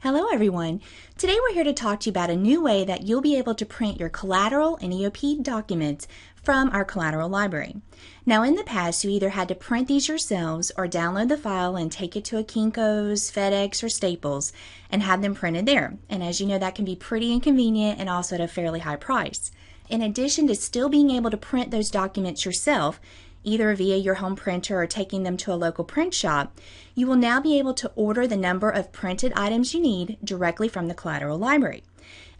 Hello everyone! Today we're here to talk to you about a new way that you'll be able to print your collateral and EOP documents from our Collateral Library. Now in the past you either had to print these yourselves or download the file and take it to a Kinko's, FedEx, or Staples and have them printed there. And as you know, that can be pretty inconvenient and also at a fairly high price. In addition to still being able to print those documents yourself, either via your home printer or taking them to a local print shop, you will now be able to order the number of printed items you need directly from the Collateral Library.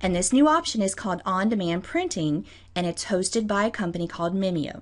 And this new option is called on-demand printing, and it's hosted by a company called Mimeo.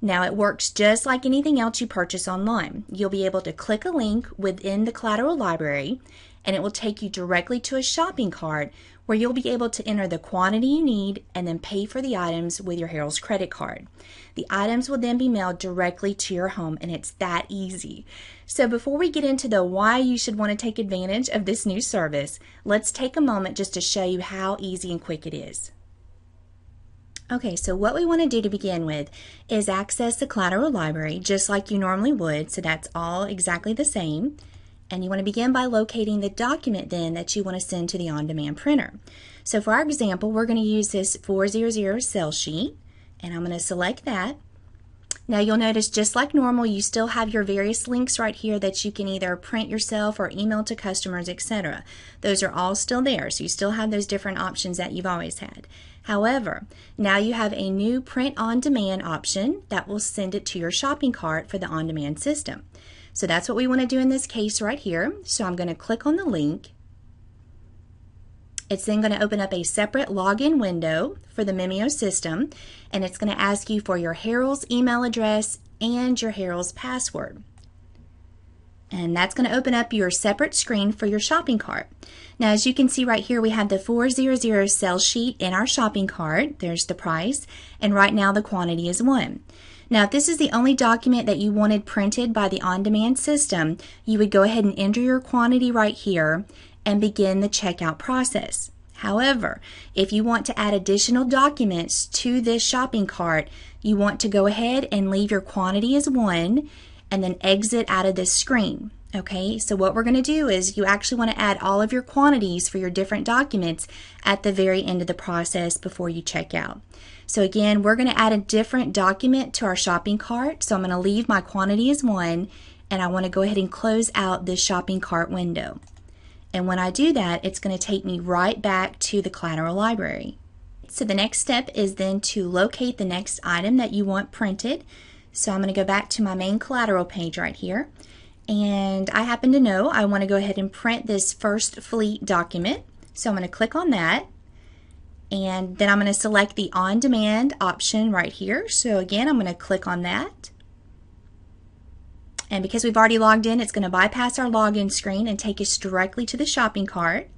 Now it works just like anything else you purchase online. You'll be able to click a link within the Collateral Library and it will take you directly to a shopping cart where you'll be able to enter the quantity you need and then pay for the items with your Harold's credit card. The items will then be mailed directly to your home, and it's that easy. So before we get into the why you should want to take advantage of this new service, let's take a moment just to show you how easy and quick it is. Okay, so what we want to do to begin with is access the Collateral Library just like you normally would, so that's all exactly the same. And you want to begin by locating the document then that you want to send to the on-demand printer. So for our example, we're going to use this 400 cell sheet, and I'm going to select that. Now you'll notice just like normal, you still have your various links right here that you can either print yourself or email to customers, etc. Those are all still there, so you still have those different options that you've always had. However, now you have a new print on demand option that will send it to your shopping cart for the on-demand system. So that's what we want to do in this case right here. So I'm going to click on the link. It's then going to open up a separate login window for the Mimeo system, and it's going to ask you for your Harold's email address and your Harold's password. And that's going to open up your separate screen for your shopping cart. Now as you can see right here, we have the 400 cell sheet in our shopping cart. There's the price, and right now the quantity is 1. Now if this is the only document that you wanted printed by the on-demand system, you would go ahead and enter your quantity right here and begin the checkout process. However, if you want to add additional documents to this shopping cart, you want to go ahead and leave your quantity as 1 and then exit out of this screen. Okay, so what we're going to do is you actually want to add all of your quantities for your different documents at the very end of the process before you check out. So again, we're going to add a different document to our shopping cart. So I'm going to leave my quantity as 1, and I want to go ahead and close out this shopping cart window. And when I do that, it's going to take me right back to the Collateral Library. So the next step is then to locate the next item that you want printed. So I'm going to go back to my main collateral page right here. And I happen to know I want to go ahead and print this first fleet document. So I'm going to click on that. And then I'm going to select the on-demand option right here. So again, I'm going to click on that. And because we've already logged in, it's going to bypass our login screen and take us directly to the shopping cart.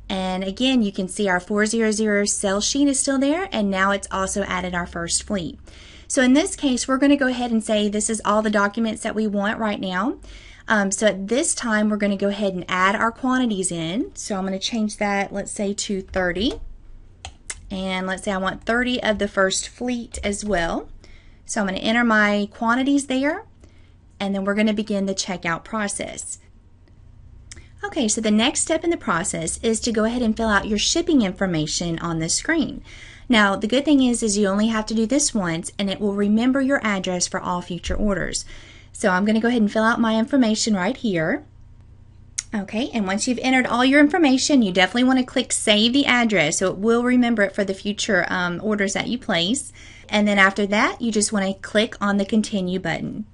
And again, you can see our 400 cell sheet is still there, and now it's also added our first fleet. So in this case, we're going to go ahead and say this is all the documents that we want right now. So at this time, we're going to go ahead and add our quantities in. So I'm going to change that, let's say, to 30. And let's say I want 30 of the first fleet as well. So I'm going to enter my quantities there, and then we're going to begin the checkout process. Okay, so the next step in the process is to go ahead and fill out your shipping information on the screen. Now, the good thing is you only have to do this once, and it will remember your address for all future orders. So I'm going to go ahead and fill out my information right here. Okay, and once you've entered all your information, you definitely want to click Save the Address, so it will remember it for the future orders that you place. And then after that, you just want to click on the Continue button.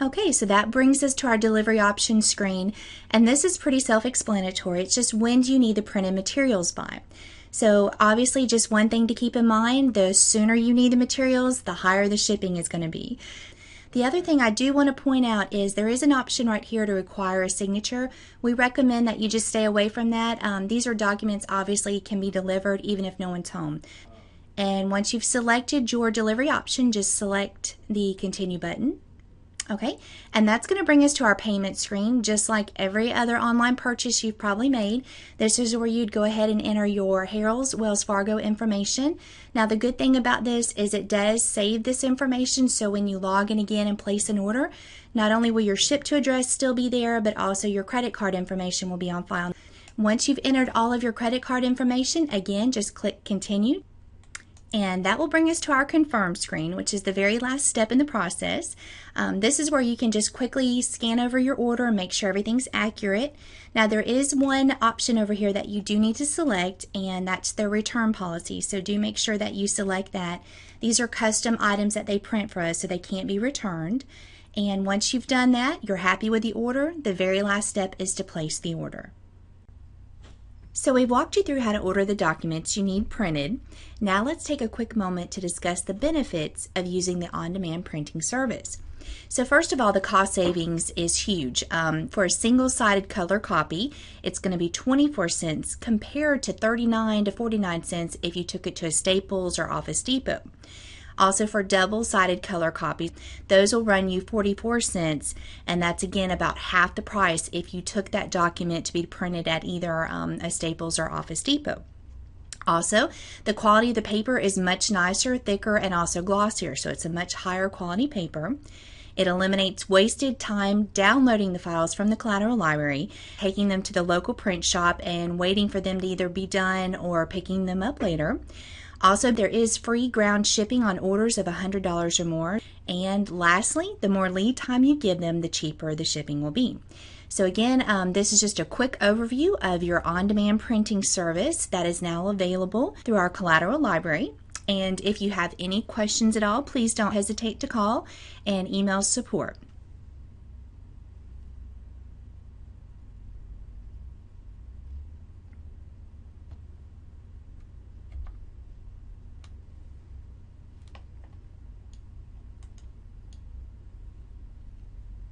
Okay, so that brings us to our delivery options screen, and this is pretty self-explanatory. It's just when do you need the printed materials by. So obviously just one thing to keep in mind, the sooner you need the materials, the higher the shipping is going to be. The other thing I do want to point out is there is an option right here to require a signature. We recommend that you just stay away from that. These are documents obviously can be delivered even if no one's home. And once you've selected your delivery option, just select the Continue button. Okay, and that's going to bring us to our payment screen. Just like every other online purchase you've probably made, this is where you'd go ahead and enter your Harrell's Wells Fargo information. Now the good thing about this is it does save this information, so when you log in again and place an order, not only will your ship to address still be there, but also your credit card information will be on file. Once you've entered all of your credit card information, again, just click continue. And that will bring us to our confirm screen, which is the very last step in the process. This is where you can just quickly scan over your order and make sure everything's accurate. Now there is one option over here that you do need to select, and that's the return policy. So do make sure that you select that. These are custom items that they print for us, so they can't be returned. And once you've done that, you're happy with the order, the very last step is to place the order. So we've walked you through how to order the documents you need printed. Now let's take a quick moment to discuss the benefits of using the on-demand printing service. So first of all, the cost savings is huge. For a single-sided color copy, it's going to be 24 cents compared to 39 to 49 cents if you took it to a Staples or Office Depot. Also for double-sided color copies, those will run you 44 cents, and that's again about half the price if you took that document to be printed at either a Staples or Office Depot. Also, the quality of the paper is much nicer, thicker, and also glossier, so it's a much higher quality paper. It eliminates wasted time downloading the files from the Collateral Library, taking them to the local print shop and waiting for them to either be done or picking them up later. Also, there is free ground shipping on orders of $100 or more. And lastly, the more lead time you give them, the cheaper the shipping will be. So again, this is just a quick overview of your on-demand printing service that is now available through our Collateral Library. And if you have any questions at all, please don't hesitate to call and email support.